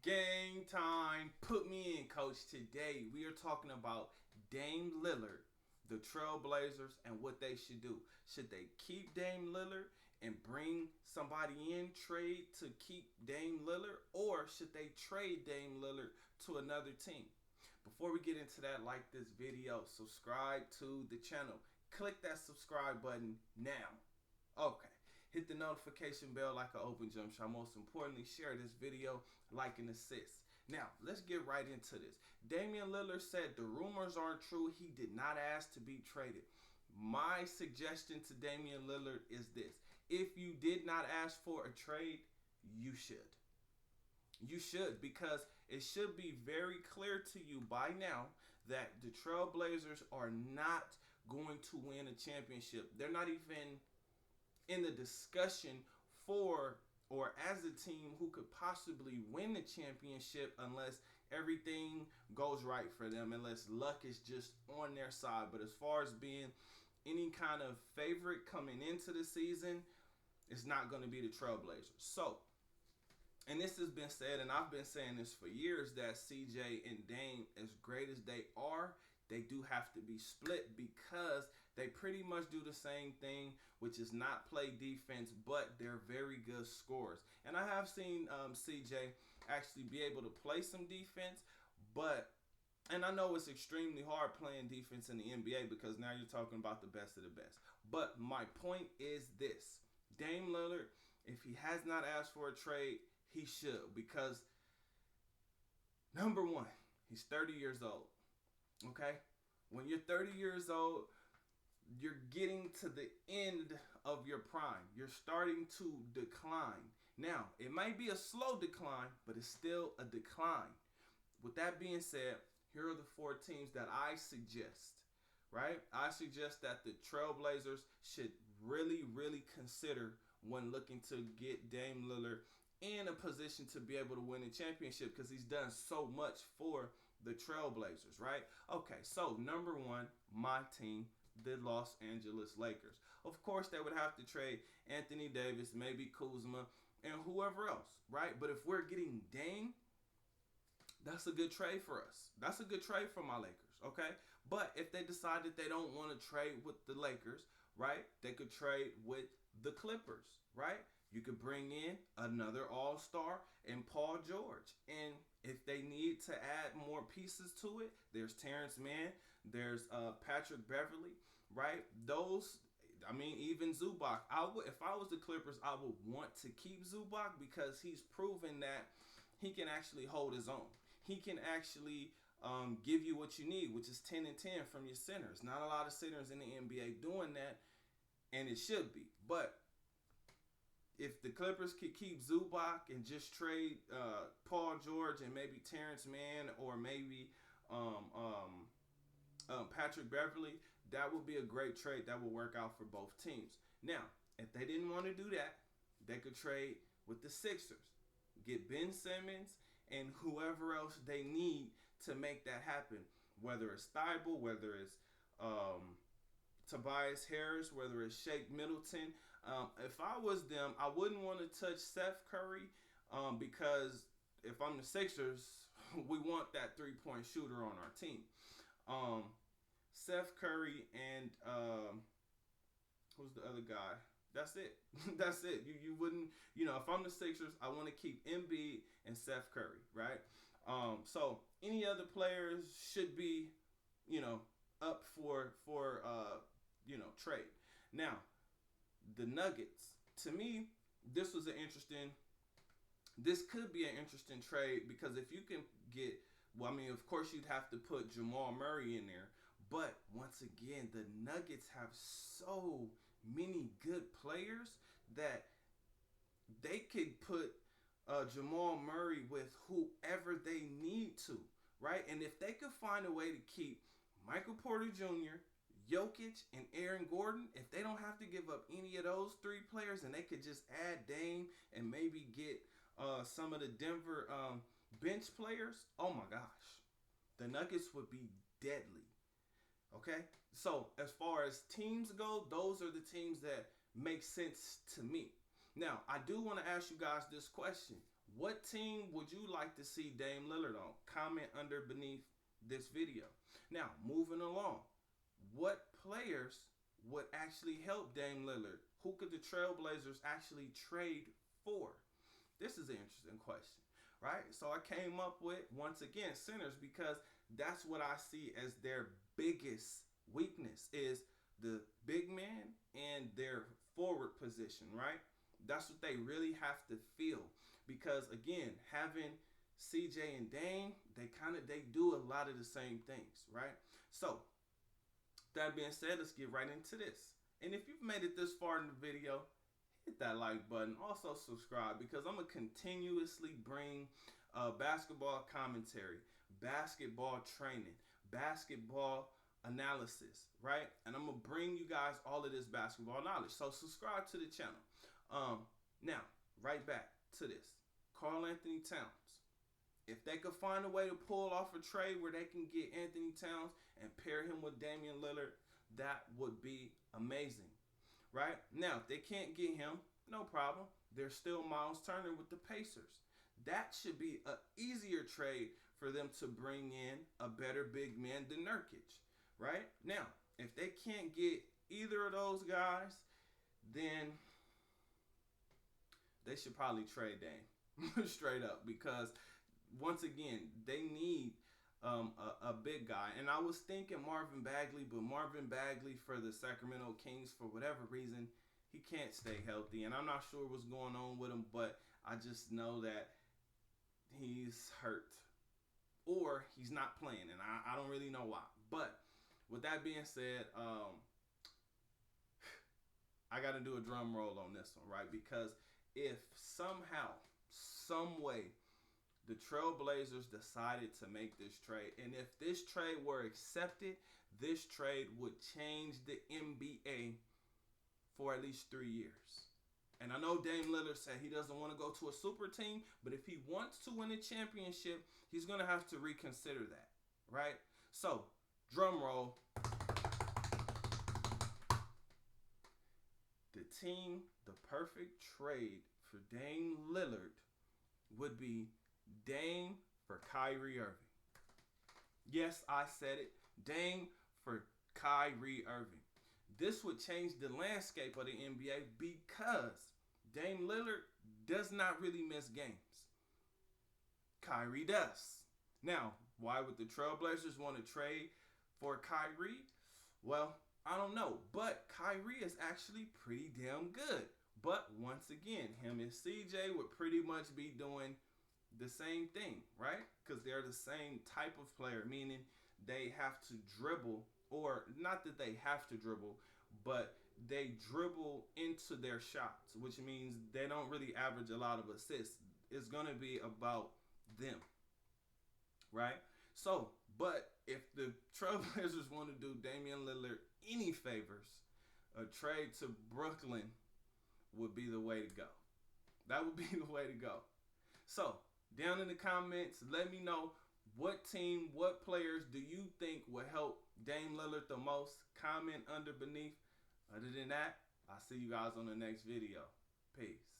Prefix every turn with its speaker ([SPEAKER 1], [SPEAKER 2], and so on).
[SPEAKER 1] Game time. Put me in, coach. Today we are talking about Dame Lillard, the Trailblazers, and what they should do. Should they keep Dame Lillard and bring somebody in, trade to keep Dame Lillard, or should they trade Dame Lillard to another team? Before we get into that, like this video, subscribe to the channel. Click that subscribe button now. Okay. Hit the notification bell like an open jump shot. Most importantly, share this video, like and assist. Now, let's get right into this. Damian Lillard said the rumors aren't true. He did not ask to be traded. My suggestion to Damian Lillard is this. If you did not ask for a trade, you should. You should, because it should be very clear to you by now that the Trailblazers are not going to win a championship. They're not even in the discussion for or as a team who could possibly win the championship unless everything goes right for them, unless luck is just on their side. But as far as being any kind of favorite coming into the season, it's not going to be the Trailblazers. So, and this has been said, and I've been saying this for years, that CJ and Dame, as great as they are, they do have to be split because they pretty much do the same thing, which is not play defense, but they're very good scorers. And I have seen CJ actually be able to play some defense, and I know it's extremely hard playing defense in the NBA because now you're talking about the best of the best. But my point is this. Dame Lillard, if he has not asked for a trade, he should, because number one, he's 30 years old. Okay? When you're 30 years old, you're getting to the end of your prime. You're starting to decline. Now, it might be a slow decline, but it's still a decline. With that being said, here are the four teams that I suggest, right? I suggest that the Trailblazers should really consider when looking to get Dame Lillard in a position to be able to win a championship, because he's done so much for the Trailblazers, right? Okay, so number one, my team, the Los Angeles Lakers. Of course, they would have to trade Anthony Davis, maybe Kuzma, and whoever else, right? But if we're getting Dame, that's a good trade for us. That's a good trade for my Lakers, okay? But if they decide that they don't want to trade with the Lakers, right, they could trade with the Clippers, right? You could bring in another all-star and Paul George. And if they need to add more pieces to it, there's Terrence Mann, there's Patrick Beverly, right? Even Zubac. If I was the Clippers, I would want to keep Zubac because he's proven that he can actually hold his own. He can actually give you what you need, which is 10 and 10 from your centers. Not a lot of centers in the NBA doing that, and it should be. But if the Clippers could keep Zubac and just trade Paul George and maybe Terrence Mann or maybe Patrick Beverly, that would be a great trade. That would work out for both teams. Now, if they didn't want to do that, they could trade with the Sixers. Get Ben Simmons and whoever else they need to make that happen. Whether it's Thibault, whether it's Tobias Harris, whether it's Shake Middleton. If I was them, I wouldn't want to touch Seth Curry because if I'm the Sixers, we want that three-point shooter on our team. Seth Curry and who's the other guy? That's it. That's it. You wouldn't, if I'm the Sixers, I want to keep Embiid and Seth Curry, right? So any other players should be, up for trade. Now, the Nuggets, to me, this could be an interesting trade because if you can get, of course you'd have to put Jamal Murray in there, but once again, the Nuggets have so many good players that they could put Jamal Murray with whoever they need to, right? And if they could find a way to keep Michael Porter Jr., Jokic, and Aaron Gordon, if they don't have to give up any of those three players and they could just add Dame and maybe get some of the Denver bench players, oh my gosh, the Nuggets would be deadly. Okay? So as far as teams go, those are the teams that make sense to me. Now, I do want to ask you guys this question. What team would you like to see Dame Lillard on? Comment under beneath this video. Now, moving along. What players would actually help Dame Lillard? Who could the Trailblazers actually trade for? This is an interesting question, right? So I came up with, once again, centers, because that's what I see as their biggest weakness is the big man and their forward position, right? That's what they really have to feel, because again, having CJ and Dame, they do a lot of the same things, right? So that being said, let's get right into this. And if you've made it this far in the video, hit that like button. Also subscribe, because I'm going to continuously bring basketball commentary, basketball training, basketball analysis, right? And I'm going to bring you guys all of this basketball knowledge. So subscribe to the channel. Now, right back to this. Karl-Anthony Towns. If they could find a way to pull off a trade where they can get Anthony Towns and pair him with Damian Lillard, that would be amazing, right? Now, if they can't get him, no problem. There's still Miles Turner with the Pacers. That should be an easier trade for them to bring in a better big man than Nurkic, right? Now, if they can't get either of those guys, then they should probably trade Dame straight up, because once again, they need a big guy. And I was thinking Marvin Bagley, but Marvin Bagley for the Sacramento Kings, for whatever reason, he can't stay healthy. And I'm not sure what's going on with him, but I just know that he's hurt or he's not playing. And I don't really know why. But with that being said, I got to do a drum roll on this one, right? Because if somehow, some way, the Trailblazers decided to make this trade, and if this trade were accepted, this trade would change the NBA for at least 3 years. And I know Dame Lillard said he doesn't want to go to a super team, but if he wants to win a championship, he's going to have to reconsider that, right? So, drum roll. The perfect trade for Dame Lillard would be Dame for Kyrie Irving. Yes, I said it. Dame for Kyrie Irving. This would change the landscape of the NBA, because Dame Lillard does not really miss games. Kyrie does. Now, why would the Trailblazers want to trade for Kyrie? Well, I don't know, but Kyrie is actually pretty damn good. But once again, him and CJ would pretty much be doing the same thing, right? Because they're the same type of player, meaning they have to dribble, or not that they have to dribble, but they dribble into their shots, which means they don't really average a lot of assists. It's going to be about them, right? So, but if the Trailblazers want to do Damian Lillard any favors, a trade to Brooklyn would be the way to go. That would be the way to go. So, down in the comments, let me know what team, what players do you think will help Dame Lillard the most. Comment under beneath. Other than that, I'll see you guys on the next video. Peace.